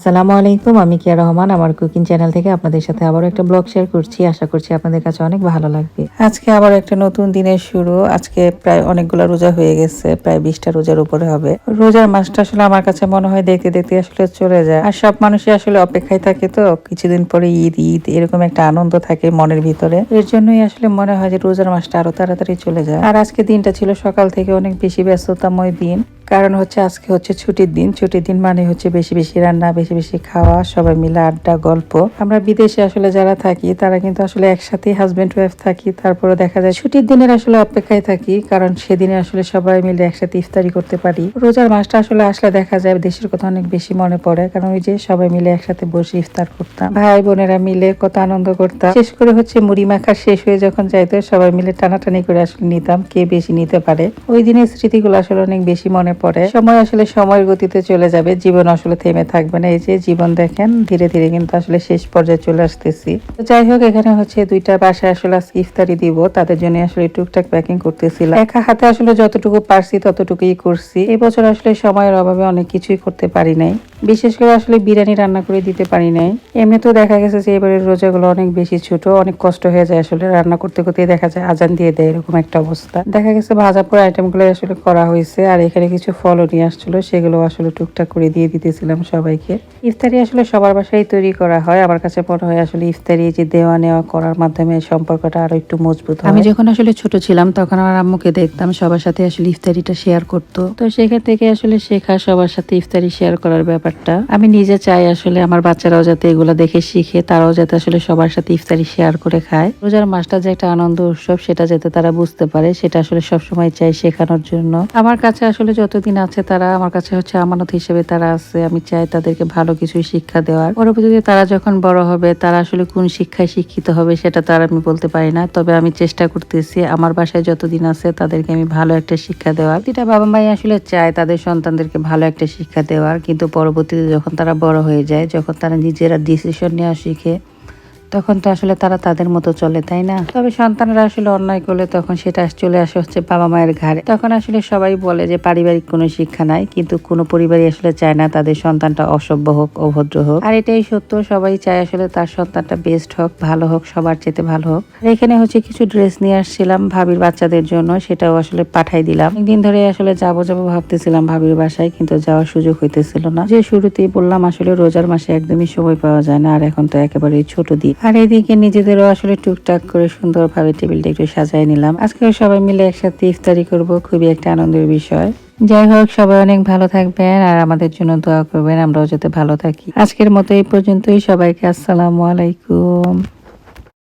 আসসালামু আলাইকুম, আমি কিয়া রহমান আমার কুকিং চ্যানেল থেকে আপনাদের সাথে আবার একটা ব্লগ শেয়ার করছি। আশা করছি আপনাদের কাছে অনেক ভালো লাগবে। আজকে আবার একটা নতুন দিনের শুরু। আজকে প্রায় অনেকগুলো রোজা হয়ে গেছে, প্রায় 20টা রোজার উপরে হবে। রোজার মাসটা আসলে আমার কাছে মনে হয় দেখতে দেখতে আসলে চলে যায়, আর সব মানুষই আসলে অপেক্ষায় থাকে, তো কিছুদিন পরে ঈদ ঈদ এরকম একটা আনন্দ থাকে মনের ভিতরে। এর জন্যই আসলে মনে হয় যে রোজার মাসটা আরো তাড়াতাড়ি চলে যায়। আর আজকে দিনটা ছিল সকাল থেকে অনেক বেশি ব্যস্ততাময় দিন, কারণ হচ্ছে আজকে হচ্ছে ছুটির দিন। ছুটির দিন মানে হচ্ছে বেশি বেশি রান্না, বেশি বেশি খাওয়া, সবাই মিলে আড্ডা গল্প। আমরা বিদেশে আসলে যারা থাকি তারা কিন্তু আসলে একসাথে হাজবেন্ড ওয়াইফ থাকি, তারপরে দেখা যায় ছুটির দিনের আসলে অপেক্ষায় থাকি, কারণ সেদিনে আসলে সবাই মিলে একসাথে ইফতারি করতে পারি। রোজার মাসটা আসলে আসলে দেখা যায় দেশের কথা অনেক বেশি মনে পড়ে, কারণ ওই যে সবাই মিলে একসাথে বসে ইফতার করতাম, ভাই বোনেরা মিলে কত আনন্দ করতাম। শেষ করে হচ্ছে মুড়ি মাখা শেষ হয়ে যখন যাইতো সবাই মিলে টানাটানি করে আসলে নিতাম কে বেশি নিতে পারে। ওই দিনের স্মৃতিগুলো আসলে অনেক বেশি মনে পড়ে। সময় আসলে সময়ের গতিতে চলে যাবে, জীবন আসলে থেমে থাকবে না। এই যে জীবন দেখেন ধীরে ধীরে কিন্তু আসলে শেষ পর্যায়ে চলে আসতেছি। তো যাই হোক, এখানে হচ্ছে দুইটা বাসায় আসলে আজকে ইফতারি দিব, তাদের জন্য আসলে টুকটাক প্যাকিং করতেছিলাম। একা হাতে আসলে যতটুকু পারছি ততটুকুই করছি। এবছর আসলে সময়ের অভাবে অনেক কিছুই করতে পারি নাই, বিশেষ করে আসলে বিরিয়ানি রান্না করে দিতে পারি নাই। এমনি তো দেখা গেছে যে এবারের রোজাগুলো অনেক বেশি ছোট, অনেক কষ্ট হয়ে যায় আসলে রান্না করতে করতে, দেখা যায় আজান দিয়ে দেয়, এরকম একটা অবস্থা। দেখা গেছে ভাজা পোড়া আইটেমগুলো আসলে করা হয়েছে, আর এখানে কিছু ফলও নিয়ে আসছিল, সেগুলো আসলে টুকটাক করে দিয়ে দিতেছিলাম সবাইকে। ইফতারি আসলে সবার বাসায় তৈরি করা হয়। আমার কাছে মনে হয় আসলে ইফতারি যে দেওয়া নেওয়া করার মাধ্যমে সম্পর্কটা আরো একটু মজবুত হয়। আমি যখন আসলে ছোট ছিলাম তখন আমার আম্মুকে দেখতাম সবার সাথে আসলে ইফতারিটা শেয়ার করতো, তো সেখান থেকে আসলে শেখা সবার সাথে ইফতারি শেয়ার করার ব্যাপারটা। আমি নিজে চাই আসলে আমার বাচ্চারাও যাতে এগুলো দেখে শিখে, তারাও যাতে আসলে সবার সাথে ইফতারি শেয়ার করে খায়। রোজার মাসটা যে একটা আনন্দ উৎসব সেটা যাতে তারা বুঝতে পারে, সেটা আসলে সবসময় চাই শেখানোর জন্য। আমার কাছে আসলে যতদিন আছে তারা আমার কাছে হচ্ছে আমানত হিসেবে তারা আছে। আমি চাই তাদেরকে ভালো কিছু শিক্ষা দেওয়ার। পরবর্তীতে তারা যখন বড় হবে তারা আসলে কোন শিক্ষায় শিক্ষিত হবে সেটা তো আর আমি বলতে পারি না, তবে আমি চেষ্টা করতেছি আমার বাসায় যতদিন আছে তাদেরকে আমি ভালো একটা শিক্ষা দেওয়ার। এটা বাবা মাই আসলে চায় তাদের সন্তানদেরকে ভালো একটা শিক্ষা দেওয়ার, কিন্তু পরবর্তীতে যখন তারা বড় হয়ে যায়, যখন তারা নিজেরা ডিসিশন নেওয়া শিখে, তখন তো আসলে তারা তাদের মতো চলে, তাই না? তবে সন্তানরা আসলে অন্যায় করলে তখন সেটা চলে আসে হচ্ছে বাবা মায়ের ঘাড়ে। তখন আসলে সবাই বলে যে পারিবারিক কোনো শিক্ষা নাই, কিন্তু কোনো পরিবারই আসলে চায় না তাদের সন্তানটা অসভ্য হোক, অভদ্র হোক। আর এটাই সত্য, সবাই চায় আসলে তার সন্তানটা বেস্ট হোক, ভালো হোক, সবার চেয়ে ভালো হোক। আর এখানে হচ্ছে কিছু ড্রেস নিয়ে আসছিলাম ভাবির বাচ্চাদের জন্য, সেটাও আসলে পাঠাই দিলাম। একদিন ধরে আসলে যাবো ভাবতেছিলাম ভাবির বাসায়, কিন্তু যাওয়ার সুযোগ হইতেছিল না। যে শুরুতেই বললাম আসলে রোজার মাসে একদমই সময় পাওয়া যায় না, আর এখন তো একেবারে ছোট দিন। আর এদিকে নিজেদেরও আসলে টুকটাক করে সুন্দরভাবে টেবিলটা একটু সাজায় নিলাম। আজকে সবাই মিলে একসাথে ইফতারি করব, খুবই একটা আনন্দের বিষয়। যাই হোক, সবাই অনেক ভালো থাকবেন আর আমাদের জন্য দোয়া করবেন, আমরাও যাতে ভালো থাকি। আজকের মতো এই পর্যন্তই। সবাইকে আসসালামু আলাইকুম।